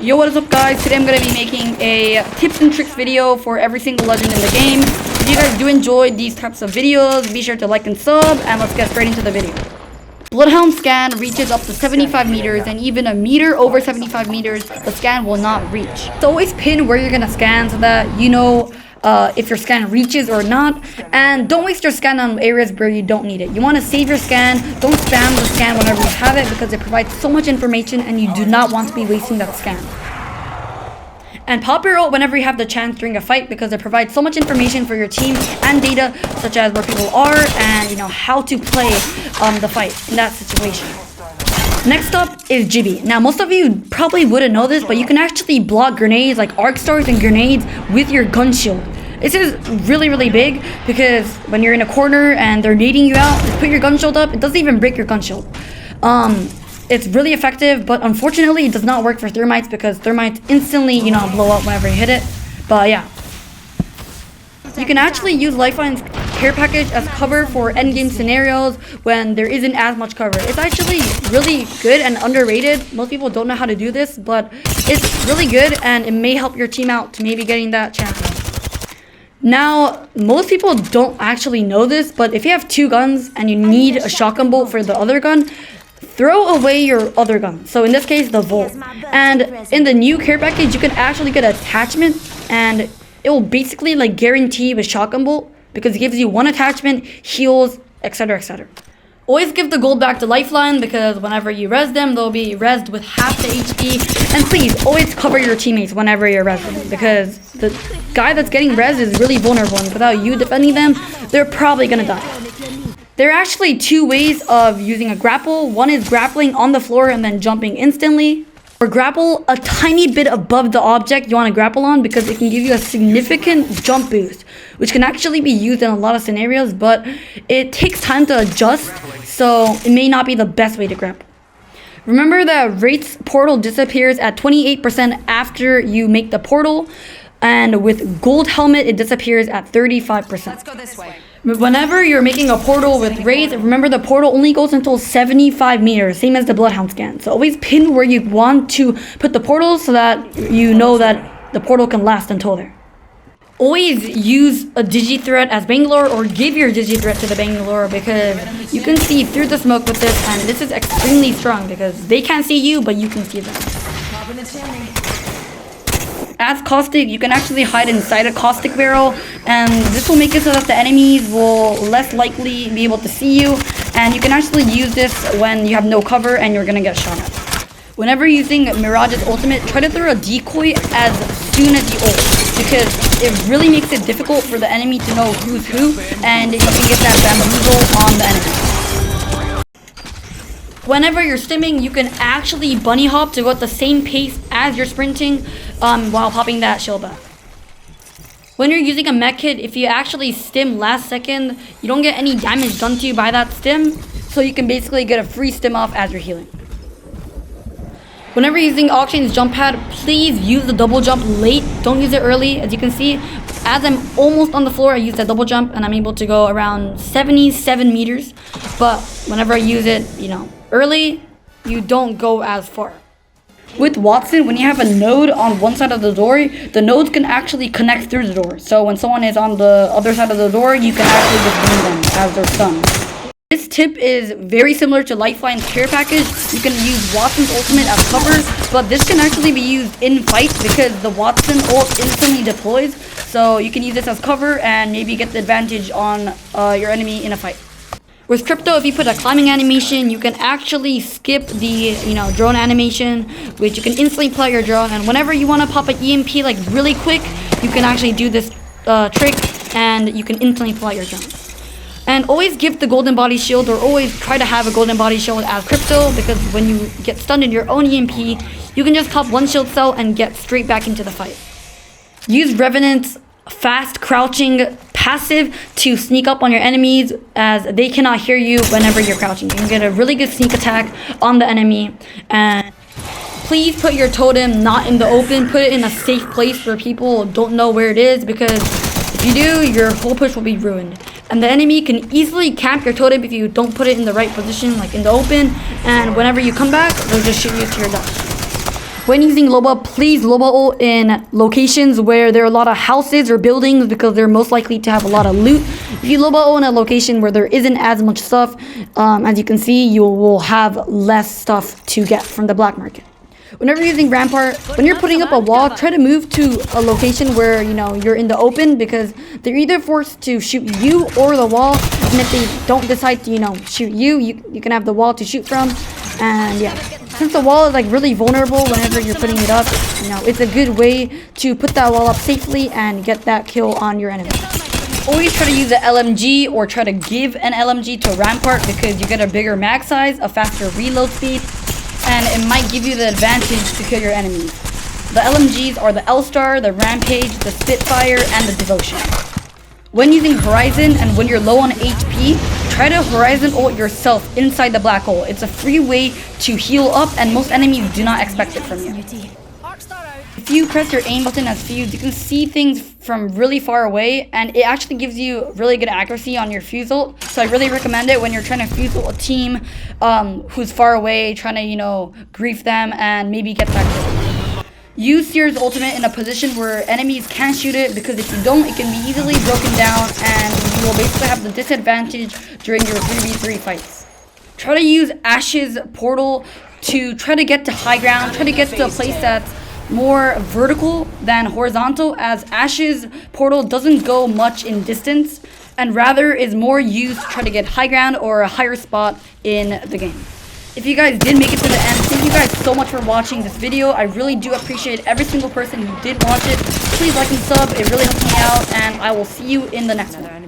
Yo, what is up guys? Today I'm going to be making a tips and tricks video for every single legend in the game. If you guys do enjoy these types of videos, be sure to like and sub, and let's get straight into the video. Bloodhound Scan reaches up to 75 meters, and even a meter over 75 meters, the scan will not reach. So always pin where you're going to scan so that you know if your scan reaches or not, and don't waste your scan on areas where you don't need it. You want to save your scan. Don't spam the scan whenever you have it, because it provides so much information and you do not want to be wasting that scan. And pop your ult whenever you have the chance during a fight, because it provides so much information for your team and data, such as where people are and how to play the fight in that situation. Next up is Jibby. Now, most of you probably wouldn't know this, but you can actually block grenades like arc stars and grenades with your gun shield. This is really big, because when you're in a corner and they're nading you out, just put your gun shield up. It doesn't even break your gun shield. It's really effective, but unfortunately it does not work for thermites, because thermites instantly blow up whenever you hit it. But yeah, you can actually use Lifeline's care package as cover for endgame scenarios when there isn't as much cover. It's actually really good and underrated. Most people don't know how to do this, but it's really good, and it may help your team out to maybe getting that champion. Now, most people don't actually know this, but if you have two guns and you need a shotgun bolt for the other gun, throw away your other gun. So in this case, the Volt. And in the new care package, you can actually get an attachment, and it will basically guarantee a shotgun bolt, because it gives you one attachment, heals, etc, etc. Always give the gold back to Lifeline, because whenever you res them, they'll be resed with half the HP. And please, always cover your teammates whenever you're resing, because the guy that's getting res is really vulnerable, and without you defending them, they're probably gonna die. There are actually two ways of using a grapple. One is grappling on the floor and then jumping instantly, or grapple a tiny bit above the object you want to grapple on, because it can give you a significant jump boost, which can actually be used in a lot of scenarios, but it takes time to adjust, so it may not be the best way to grapple. Remember that Wraith's portal disappears at 28% after you make the portal, and with Gold Helmet it disappears at 35%. Let's go this way. Whenever you're making a portal with Wraith, remember the portal only goes until 75 meters, same as the Bloodhound Scan. So always pin where you want to put the portal so that you know that the portal can last until there. Always use a Digi-Threat as Bangalore, or give your Digi-Threat to the Bangalore, because you can see through the smoke with this, and this is extremely strong because they can't see you, but you can see them. As Caustic, you can actually hide inside a Caustic barrel, and this will make it so that the enemies will less likely be able to see you, and you can actually use this when you have no cover and you're gonna get shot at. Whenever using Mirage's ultimate, try to throw a decoy as soon as you ult, because it really makes it difficult for the enemy to know who's who, and you can get that bamboozle on the enemy. Whenever you're stimming, you can actually bunny hop to go at the same pace as you're sprinting while popping that shield back. When you're using a mech kit, if you actually stim last second, you don't get any damage done to you by that stim, so you can basically get a free stim off as you're healing. Whenever you're using Octane's jump pad, please use the double jump late. Don't use it early. As you can see, as I'm almost on the floor, I use that double jump, and I'm able to go around 77 meters. But whenever I use it, early, you don't go as far. With Watson, when you have a node on one side of the door, the nodes can actually connect through the door. So when someone is on the other side of the door, you can actually just bring them as they're stunned. This tip is very similar to Lifeline's care package. You can use Watson's ultimate as cover, but this can actually be used in fights, because the Watson ult instantly deploys. So you can use this as cover and maybe get the advantage on your enemy in a fight. With Crypto, if you put a climbing animation, you can actually skip the drone animation, which you can instantly pull out your drone. And whenever you want to pop an EMP really quick, you can actually do this trick, and you can instantly pull out your drone. And always give the golden body shield, or always try to have a golden body shield as Crypto, because when you get stunned in your own EMP, you can just pop one shield cell and get straight back into the fight. Use Revenant's fast crouching passive to sneak up on your enemies, as they cannot hear you whenever you're crouching. You can get a really good sneak attack on the enemy. And please put your totem not in the open. Put it in a safe place where people don't know where it is, because if you do, your whole push will be ruined. And the enemy can easily camp your totem if you don't put it in the right position, like in the open, and whenever you come back, they'll just shoot you to your death. When using Loba, please Loba ult in locations where there are a lot of houses or buildings because they're most likely to have a lot of loot. If you Loba ult in a location where there isn't as much stuff, as you can see, you will have less stuff to get from the black market. Whenever using Rampart, when you're putting up a wall, try to move to a location where, you know, you're in the open because they're either forced to shoot you or the wall. And if they don't decide to, you know, shoot you, you can have the wall to shoot from. And yeah, since the wall is like really vulnerable whenever you're putting it up, you know, it's a good way to put that wall up safely and get that kill on your enemy. Always try to use the LMG or try to give an LMG to Rampart because you get a bigger mag size, a faster reload speed, and it might give you the advantage to kill your enemies. The LMGs are the L-Star, the Rampage, the Spitfire, and the Devotion. When using Horizon and when you're low on HP, try to Horizon ult yourself inside the black hole. It's a free way to heal up and most enemies do not expect it from you. If you press your aim button as fused, you can see things from really far away and it actually gives you really good accuracy on your fuse ult. So I really recommend it when you're trying to fuse ult a team who's far away, trying to, you know, grief them and maybe get that kill. Use Seer's ultimate in a position where enemies can't shoot it because if you don't, it can be easily broken down and you will basically have the disadvantage during your 3v3 fights. Try to use Ash's portal to try to get to high ground, try to get to a place that's more vertical than horizontal, as Ash's portal doesn't go much in distance and rather is more used to try to get high ground or a higher spot in the game. If you guys did make it to the end, thank you guys so much for watching this video. I really do appreciate every single person who did watch it. Please like and sub, it really helps me out, and I will see you in the next one.